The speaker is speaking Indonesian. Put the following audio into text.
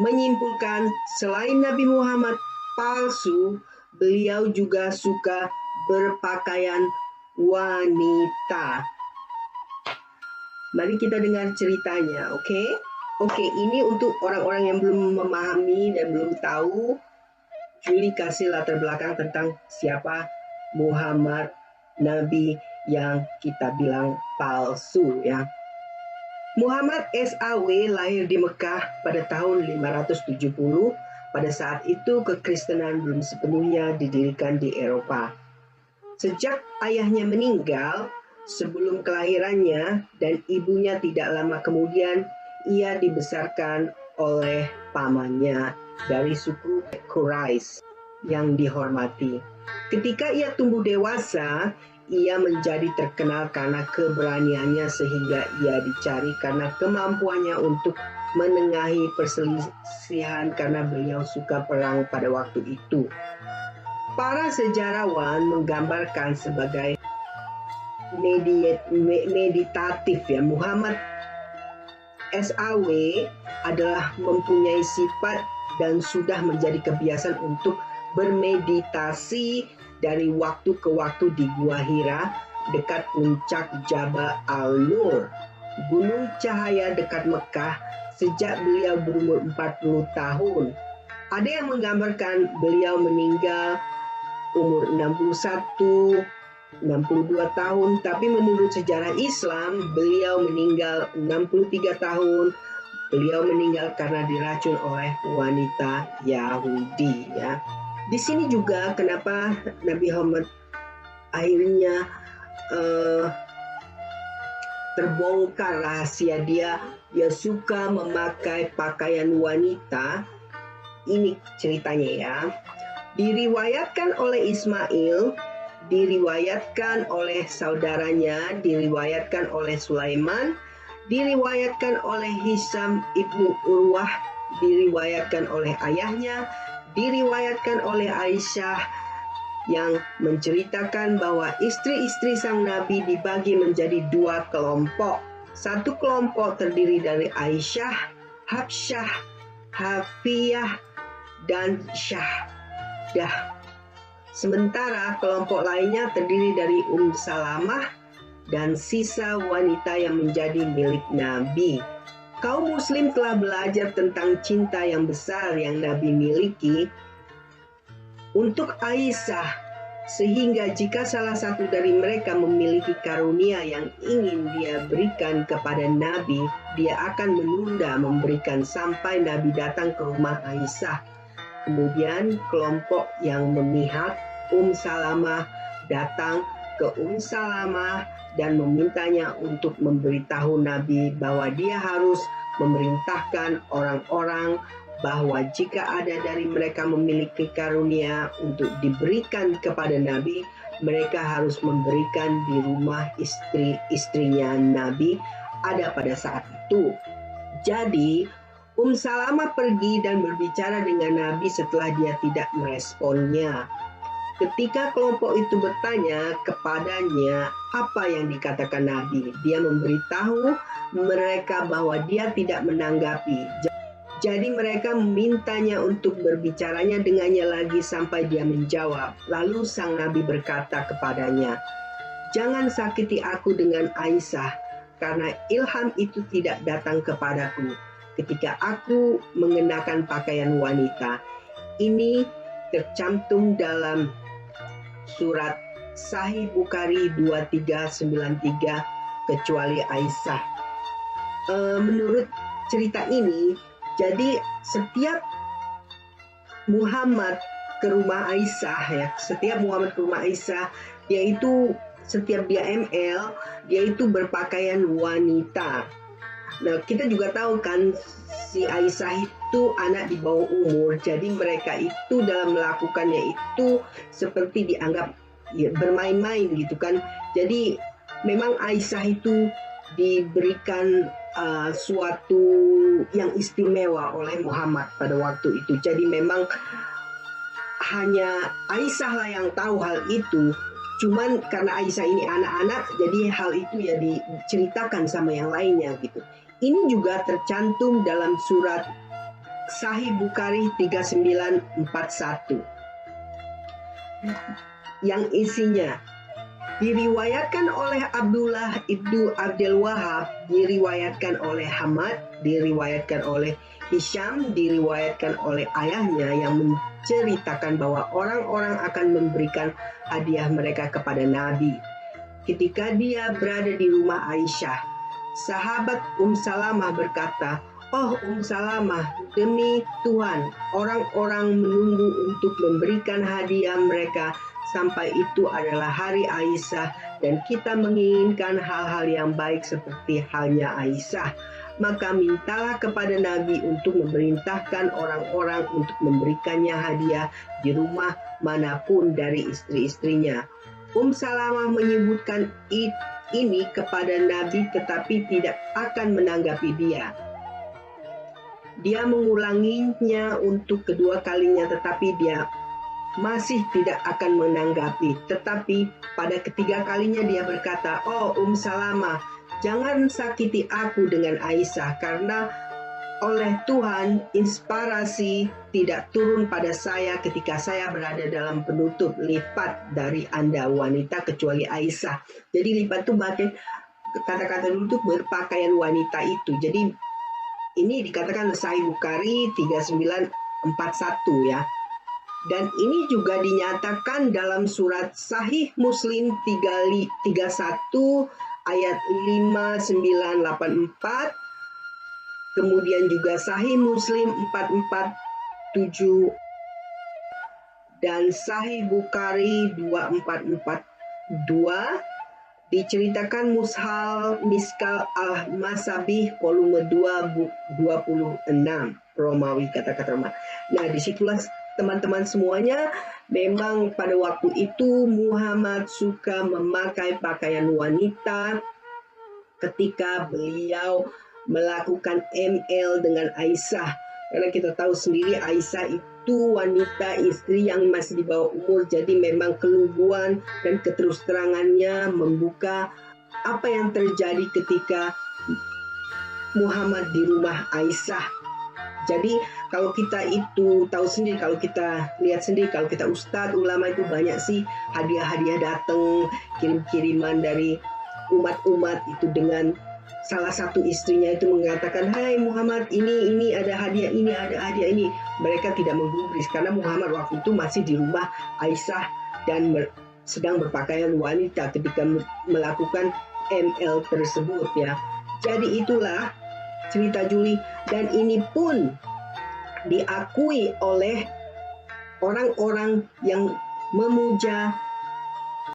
menyimpulkan selain Nabi Muhammad palsu, beliau juga suka berpakaian wanita. Mari kita dengar ceritanya, oke? Oke, ini untuk orang-orang yang belum memahami dan belum tahu. Julie kasih latar belakang tentang siapa Muhammad, Nabi yang kita bilang palsu ya. Muhammad SAW lahir di Mekah pada tahun 570. Pada saat itu kekristenan belum sepenuhnya didirikan di Eropa. Sejak ayahnya meninggal sebelum kelahirannya dan ibunya tidak lama kemudian, ia dibesarkan oleh pamannya dari suku Quraisy yang dihormati. Ketika ia tumbuh dewasa, ia menjadi terkenal karena keberaniannya sehingga ia dicari karena kemampuannya untuk menengahi perselisihan karena beliau suka perang pada waktu itu. Para sejarawan menggambarkan sebagai meditatif ya. Muhammad SAW adalah mempunyai sifat dan sudah menjadi kebiasaan untuk bermeditasi dari waktu ke waktu di Gua Hira dekat puncak Jabal Al-Nur, gunung cahaya dekat Mekah sejak beliau berumur 40 tahun. Ada yang menggambarkan beliau meninggal umur 61, 62 tahun, tapi menurut sejarah Islam beliau meninggal 63 tahun. Beliau meninggal karena diracun oleh wanita Yahudi ya. Di sini juga kenapa Nabi Muhammad akhirnya terbongkar rahasia dia suka memakai pakaian wanita. Ini ceritanya ya. Diriwayatkan oleh Ismail, diriwayatkan oleh saudaranya, diriwayatkan oleh Sulaiman, diriwayatkan oleh Hisham ibnu Urwah, diriwayatkan oleh ayahnya, diriwayatkan oleh Aisyah yang menceritakan bahwa istri-istri sang Nabi dibagi menjadi dua kelompok. Satu kelompok terdiri dari Aisyah, Hafsyah, Hafiyah, dan Syahdah. Sementara kelompok lainnya terdiri dari Salamah dan sisa wanita yang menjadi milik Nabi. Kaum muslim telah belajar tentang cinta yang besar yang Nabi miliki untuk Aisyah, sehingga jika salah satu dari mereka memiliki karunia yang ingin dia berikan kepada Nabi, dia akan menunda memberikan sampai Nabi datang ke rumah Aisyah. Kemudian kelompok yang memihak Salamah datang ke Salamah dan memintanya untuk memberitahu Nabi bahwa dia harus memerintahkan orang-orang bahwa jika ada dari mereka memiliki karunia untuk diberikan kepada Nabi, mereka harus memberikan di rumah istri-istrinya Nabi ada pada saat itu. Jadi Salamah pergi dan berbicara dengan Nabi setelah dia tidak meresponnya. Ketika kelompok itu bertanya kepadanya apa yang dikatakan Nabi, dia memberitahu mereka bahwa dia tidak menanggapi. Jadi mereka memintanya untuk berbicaranya dengannya lagi sampai dia menjawab. Lalu sang Nabi berkata kepadanya, "Jangan sakiti aku dengan Aisyah, karena ilham itu tidak datang kepadaku ketika aku mengenakan pakaian wanita." Ini tercantum dalam surat Sahih Bukhari 2393 kecuali Aisyah. Menurut cerita ini, jadi setiap Muhammad ke rumah Aisyah ya, setiap Muhammad ke rumah Aisyah, yaitu setiap dia ML, dia itu berpakaian wanita. Nah, kita juga tahu kan si Aisyah itu anak di bawah umur, jadi mereka itu dalam melakukannya itu seperti dianggap ya, bermain-main gitu kan. Jadi memang Aisyah itu diberikan suatu yang istimewa oleh Muhammad pada waktu itu. Jadi memang hanya Aisyah lah yang tahu hal itu. Cuman karena Aisyah ini anak-anak, jadi hal itu ya diceritakan sama yang lainnya gitu. Ini juga tercantum dalam surat Sahih Bukhari 3941 yang isinya diriwayatkan oleh Abdullah ibnu Abdul Wahab, diriwayatkan oleh Hamad, diriwayatkan oleh Hisham, diriwayatkan oleh ayahnya yang menceritakan bahwa orang-orang akan memberikan hadiah mereka kepada Nabi. Ketika dia berada di rumah Aisyah, sahabat Salamah berkata, "Oh Salamah, demi Tuhan, orang-orang menunggu untuk memberikan hadiah mereka sampai itu adalah hari Aisyah dan kita menginginkan hal-hal yang baik seperti halnya Aisyah. Maka mintalah kepada Nabi untuk memerintahkan orang-orang untuk memberikannya hadiah di rumah manapun dari istri-istrinya." Salamah menyebutkan ini kepada Nabi tetapi tidak akan menanggapi dia. Dia mengulanginya untuk kedua kalinya tetapi dia masih tidak akan menanggapi. Tetapi pada ketiga kalinya dia berkata, "Oh Salamah, jangan sakiti aku dengan Aisyah karena oleh Tuhan inspirasi tidak turun pada saya ketika saya berada dalam penutup lipat dari Anda wanita kecuali Aisyah." Jadi lipat itu pakai kata-kata dulu itu berpakaian wanita itu. Jadi ini dikatakan Sahih Bukhari 3941 ya. Dan ini juga dinyatakan dalam surat Sahih Muslim 31 ayat 5984. Kemudian juga Sahih Muslim 447 dan Sahih Bukhari 2442. Diceritakan Miskal Al-Masabih volume 2 buku 26 Romawi kata-kata Romawi. Nah, disitulah teman-teman semuanya, memang pada waktu itu Muhammad suka memakai pakaian wanita ketika beliau melakukan ML dengan Aisyah. Karena kita tahu sendiri Aisyah itu wanita istri yang masih di bawah umur, jadi memang keluguan dan keterus terangannya membuka apa yang terjadi ketika Muhammad di rumah Aisyah. Jadi kalau kita itu tahu sendiri, kalau kita lihat sendiri, kalau kita ustadz ulama itu banyak sih hadiah-hadiah datang, kirim-kiriman dari umat-umat itu dengan salah satu istrinya itu mengatakan, "Hai Muhammad, ini ada hadiah ini, ada hadiah ini." Mereka tidak menggubris karena Muhammad waktu itu masih di rumah Aisyah dan sedang berpakaian wanita ketika melakukan ML tersebut ya. Jadi itulah cerita Juli, dan ini pun diakui oleh orang-orang yang memuja